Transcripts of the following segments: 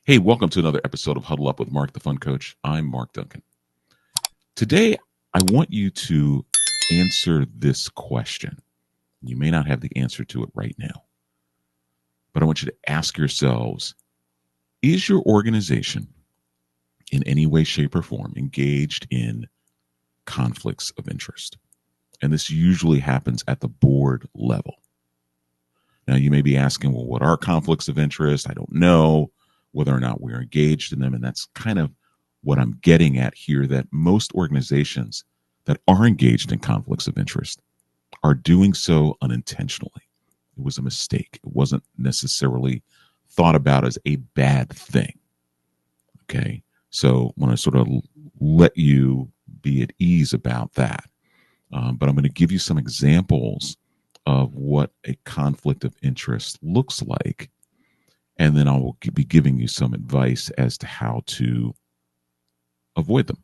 Hey, welcome to another episode of Huddle Up with Mark, the Fun Coach. I'm Mark Duncan. Today, I want you to answer this question. You may not have the answer to it right now, but I want you to ask yourselves, is your organization in any way, shape, or form engaged in conflicts of interest? And this usually happens at the board level. Now, you may be asking, well, what are conflicts of interest? I don't know whether or not we're engaged in them. And that's kind of what I'm getting at here, that most organizations that are engaged in conflicts of interest are doing so unintentionally. It was a mistake. It wasn't necessarily thought about as a bad thing. Okay. So I want to sort of let you be at ease about that. But I'm going to give you some examples of what a conflict of interest looks like. And then I will be giving you some advice as to how to avoid them.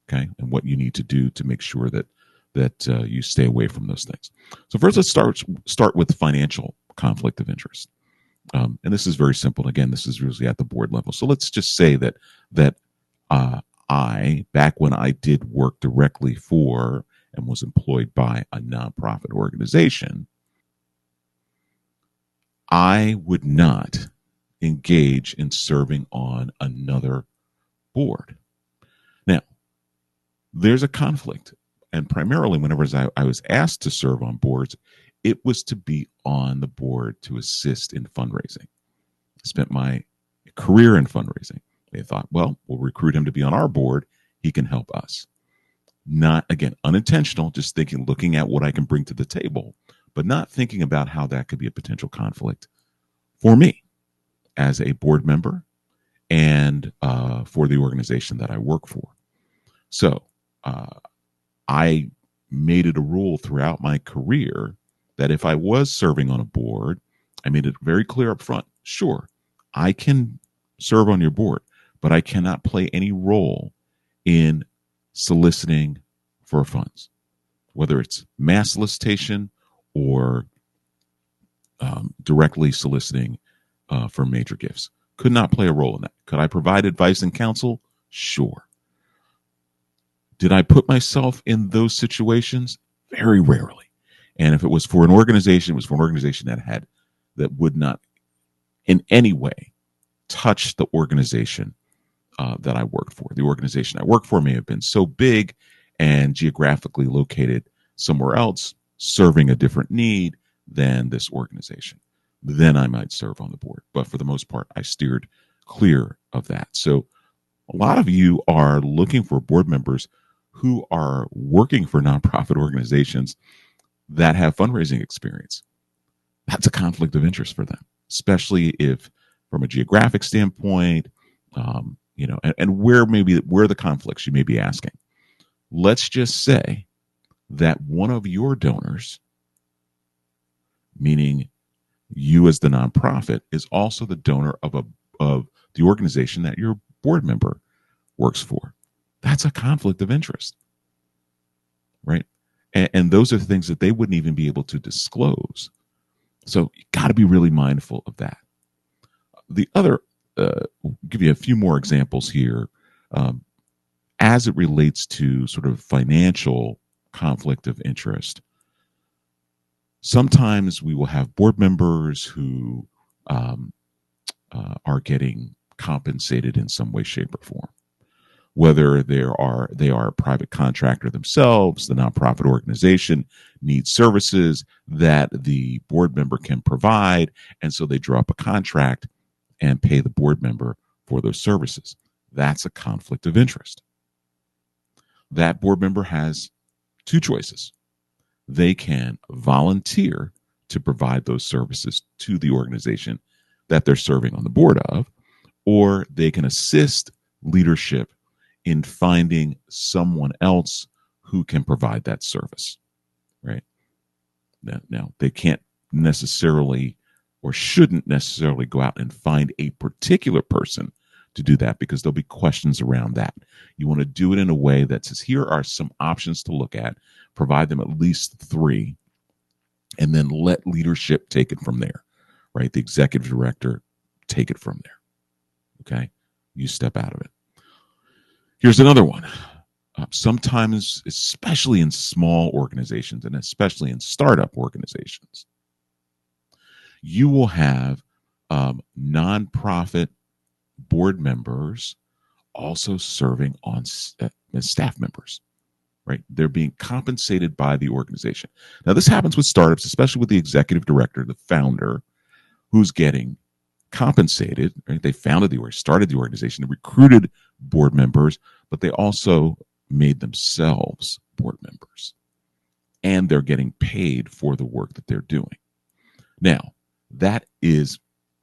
Okay. And what you need to do to make sure that you stay away from those things. So first, let's start with financial conflict of interest. And this is very simple. Again, this is usually at the board level. So let's just say that I, back when I did work directly for and was employed by a nonprofit organization, I would not engage in serving on another board. Now, there's a conflict. And primarily, whenever I was asked to serve on boards, it was to be on the board to assist in fundraising. I spent my career in fundraising. They thought, well, we'll recruit him to be on our board. He can help us. Not, again, unintentional, just thinking, looking at what I can bring to the table, but not thinking about how that could be a potential conflict for me as a board member and for the organization that I work for. So I made it a rule throughout my career that if I was serving on a board, I made it very clear up front, sure, I can serve on your board, but I cannot play any role in soliciting for funds, whether it's mass solicitation or directly soliciting for major gifts. Could not play a role in that. Could I provide advice and counsel? Sure. Did I put myself in those situations? Very rarely. And if it was for an organization, it was for an organization that would not in any way touch the organization that I worked for. The organization I worked for may have been so big and geographically located somewhere else, serving a different need than this organization. Then I might serve on the board. But for the most part, I steered clear of that. So a lot of you are looking for board members who are working for nonprofit organizations that have fundraising experience. That's a conflict of interest for them, especially if from a geographic standpoint, and where the conflicts you may be asking. Let's just say that one of your donors, meaning you as the nonprofit, is also the donor of the organization that your board member works for. That's a conflict of interest, right? And those are things that they wouldn't even be able to disclose. So you got to be really mindful of that. The other, give you a few more examples here, as it relates to sort of financial conflict of interest. Sometimes we will have board members who are getting compensated in some way, shape, or form. Whether they are a private contractor themselves, the nonprofit organization needs services that the board member can provide, and so they draw up a contract and pay the board member for those services. That's a conflict of interest. That board member has two choices. They can volunteer to provide those services to the organization that they're serving on the board of, or they can assist leadership in finding someone else who can provide that service, right? Now, they can't necessarily or shouldn't necessarily go out and find a particular person to do that because there'll be questions around that. You want to do it in a way that says, here are some options to look at, provide them at least three, and then let leadership take it from there, right? The executive director take it from there. Okay. You step out of it. Here's another one. Sometimes, especially in small organizations and especially in startup organizations, you will have nonprofit board members also serving on as staff members, right? They're being compensated by the organization. Now, this happens with startups, especially with the executive director, the founder, who's getting compensated, right? They founded the or started the organization, they recruited board members, but they also made themselves board members, and they're getting paid for the work that they're doing. Now, that is,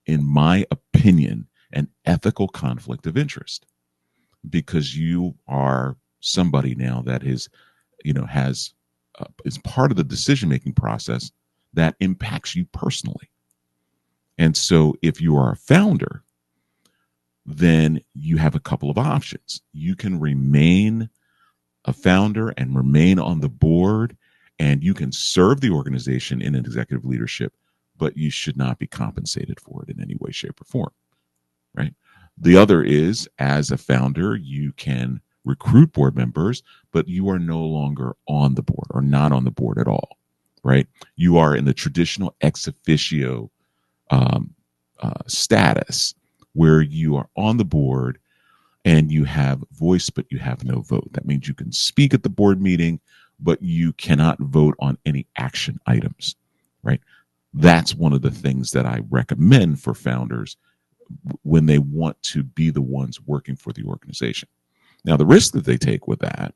in my opinion, an ethical conflict of interest, because you are somebody now that is, has is part of the decision making process that impacts you personally. And so, if you are a founder, then you have a couple of options. You can remain a founder and remain on the board, and you can serve the organization in an executive leadership, but you should not be compensated for it in any way, shape, or form, right? The other is, as a founder, you can recruit board members, but you are no longer on the board or not on the board at all, right? You are in the traditional ex officio status where you are on the board and you have voice, but you have no vote. That means you can speak at the board meeting, but you cannot vote on any action items, right? That's one of the things that I recommend for founders when they want to be the ones working for the organization. Now, the risk that they take with that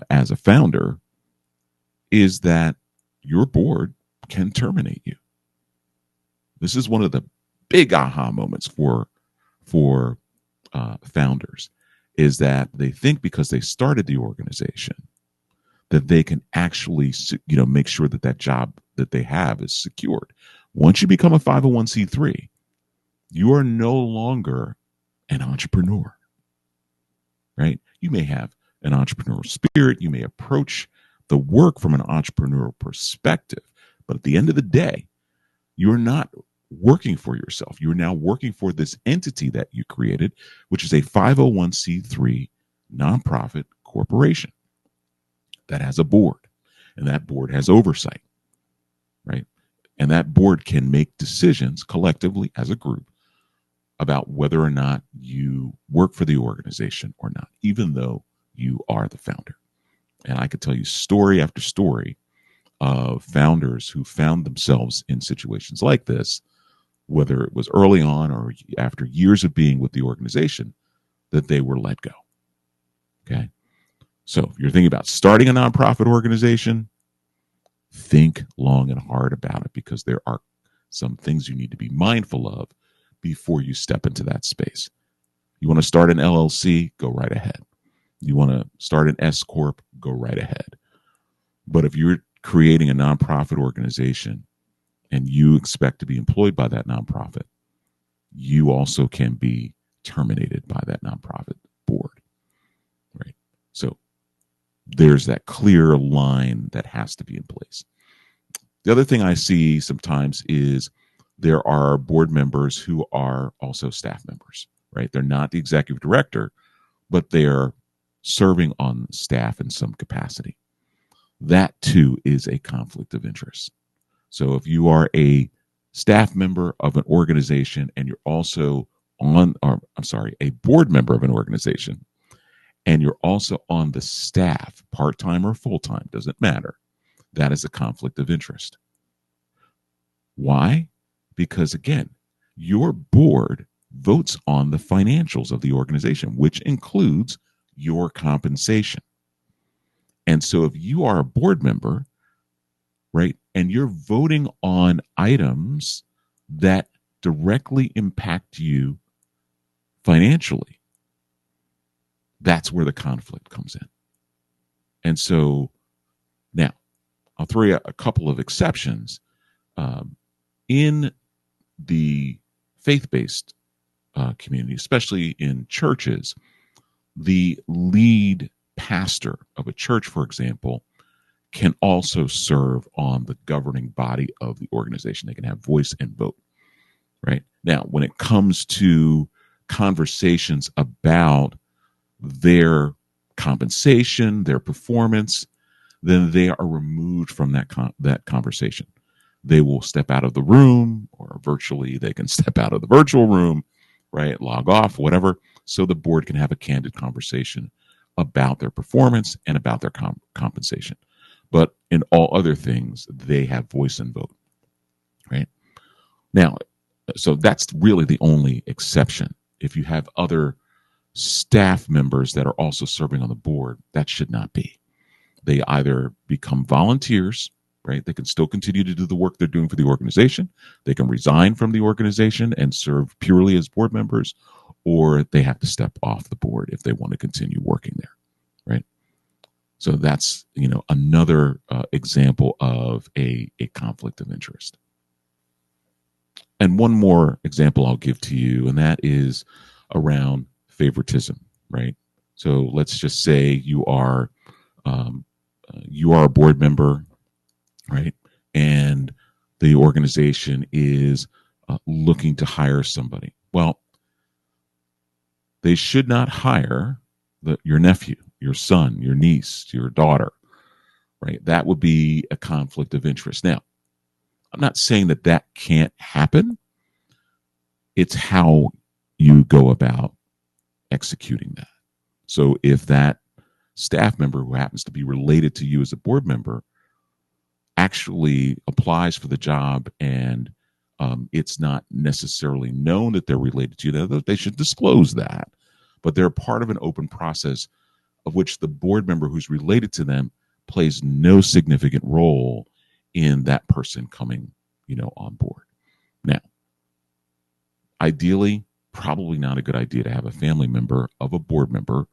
as a founder is that your board can terminate you. This is one of the big aha moments for founders, is that they think because they started the organization that they can actually, make sure that that job that they have is secured. Once you become a 501c3, you are no longer an entrepreneur, right? You may have an entrepreneurial spirit. You may approach the work from an entrepreneurial perspective, but at the end of the day, you're not working for yourself. You're now working for this entity that you created, which is a 501c3 nonprofit corporation that has a board, and that board has oversight, right? And that board can make decisions collectively as a group about whether or not you work for the organization or not, even though you are the founder. And I could tell you story after story of founders who found themselves in situations like this, whether it was early on or after years of being with the organization, that they were let go. Okay. So if you're thinking about starting a nonprofit organization, think long and hard about it, because there are some things you need to be mindful of before you step into that space. You want to start an LLC, go right ahead. You want to start an S Corp, go right ahead. But if you're creating a nonprofit organization and you expect to be employed by that nonprofit, you also can be terminated by that nonprofit board, right? So there's that clear line that has to be in place. The other thing I see sometimes is there are board members who are also staff members, right? They're not the executive director, but they're serving on staff in some capacity. That too is a conflict of interest. So if you are a staff member of an organization and you're also a board member of an organization, and you're also on the staff, part-time or full-time, doesn't matter, that is a conflict of interest. Why? Because again, your board votes on the financials of the organization, which includes your compensation. And so if you are a board member, right, and you're voting on items that directly impact you financially, that's where the conflict comes in. And so now I'll throw you a couple of exceptions. In the faith-based community, especially in churches, the lead pastor of a church, for example, can also serve on the governing body of the organization. They can have voice and vote, right? Now, when it comes to conversations about their compensation, their performance, then they are removed from that conversation. They will step out of the room, or virtually they can step out of the virtual room, right? Log off, whatever, so the board can have a candid conversation about their performance and about their compensation. But in all other things, they have voice and vote, right? Now, so that's really the only exception. If you have other staff members that are also serving on the board, that should not be. They either become volunteers, right? They can still continue to do the work they're doing for the organization. They can resign from the organization and serve purely as board members, or they have to step off the board if they want to continue working there, right? So that's, another example of a conflict of interest. And one more example I'll give to you, and that is around favoritism, right? So let's just say you are a board member, right? And the organization is looking to hire somebody. Well, they should not hire your nephew, your son, your niece, your daughter, right? That would be a conflict of interest. Now, I'm not saying that can't happen. It's how you go about executing that. So if that staff member who happens to be related to you as a board member actually applies for the job and it's not necessarily known that they're related to you, they should disclose that. But they're part of an open process of which the board member who's related to them plays no significant role in that person coming, on board. Now, ideally, probably not a good idea to have a family member of a board member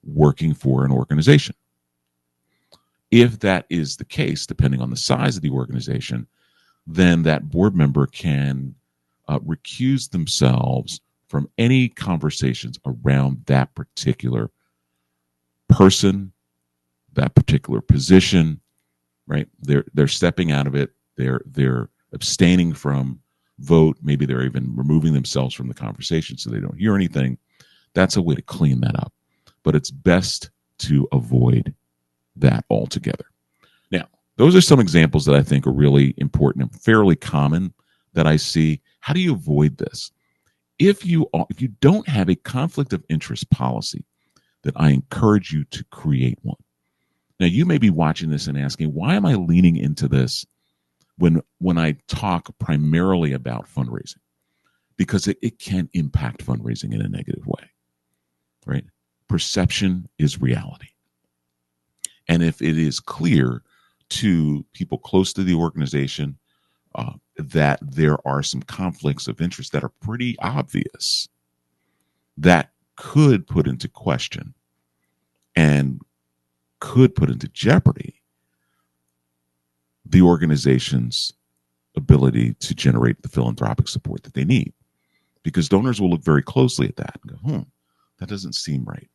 working for an organization. If that is the case, depending on the size of the organization, then that board member can recuse themselves from any conversations around that particular person, that particular position, right? They're stepping out of it. They're abstaining from vote. Maybe they're even removing themselves from the conversation so they don't hear anything. That's a way to clean that up. But it's best to avoid that altogether. Now, those are some examples that I think are really important and fairly common that I see. How do you avoid this? If you don't have a conflict of interest policy, then I encourage you to create one. Now, you may be watching this and asking, why am I leaning into this when I talk primarily about fundraising? Because it can impact fundraising in a negative way, right? Perception is reality. And if it is clear to people close to the organization that there are some conflicts of interest that are pretty obvious, that could put into question and could put into jeopardy the organization's ability to generate the philanthropic support that they need. Because donors will look very closely at that and go, that doesn't seem right.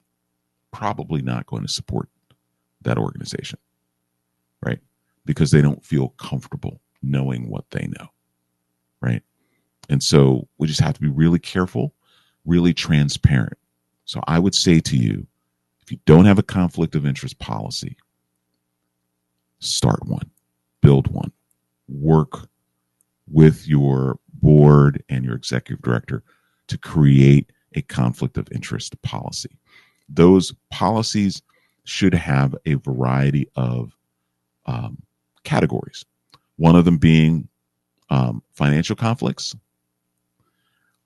Probably not going to support that organization, right? Because they don't feel comfortable knowing what they know, right? And so we just have to be really careful, really transparent. So I would say to you, if you don't have a conflict of interest policy, start one, build one, work with your board and your executive director to create a conflict of interest policy. Those policies should have a variety of categories. One of them being financial conflicts,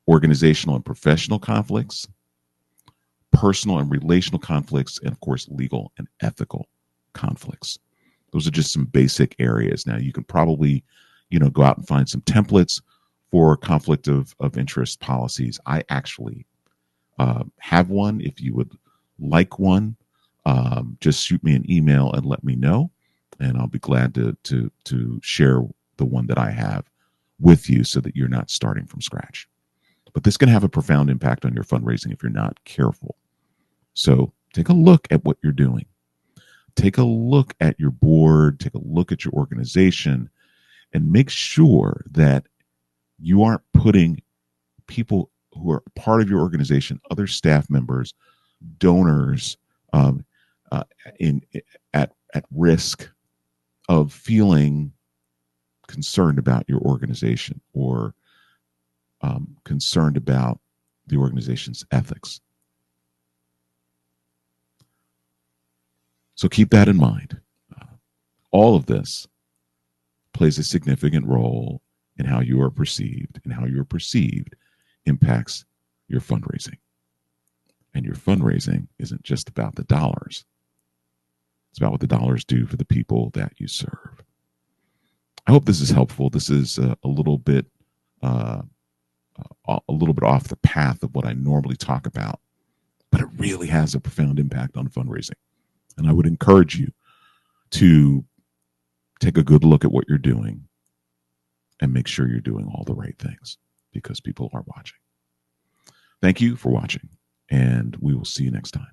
organizational and professional conflicts, personal and relational conflicts, and of course, legal and ethical conflicts. Those are just some basic areas. Now, you can probably, go out and find some templates for conflict of interest policies. I actually have one. If you would like one, just shoot me an email and let me know, and I'll be glad to share the one that I have with you so that you're not starting from scratch. But this can have a profound impact on your fundraising if you're not careful. So take a look at what you're doing. Take a look at your board, take a look at your organization, and make sure that you aren't putting people who are part of your organization, other staff members, donors, um, uh, in at risk of feeling concerned about your organization or concerned about the organization's ethics. So keep that in mind. All of this plays a significant role in how you are perceived, and how you're perceived impacts your fundraising. And your fundraising isn't just about the dollars. It's about what the dollars do for the people that you serve. I hope this is helpful. This is a little bit off the path of what I normally talk about, but it really has a profound impact on fundraising. And I would encourage you to take a good look at what you're doing and make sure you're doing all the right things, because people are watching. Thank you for watching, and we will see you next time.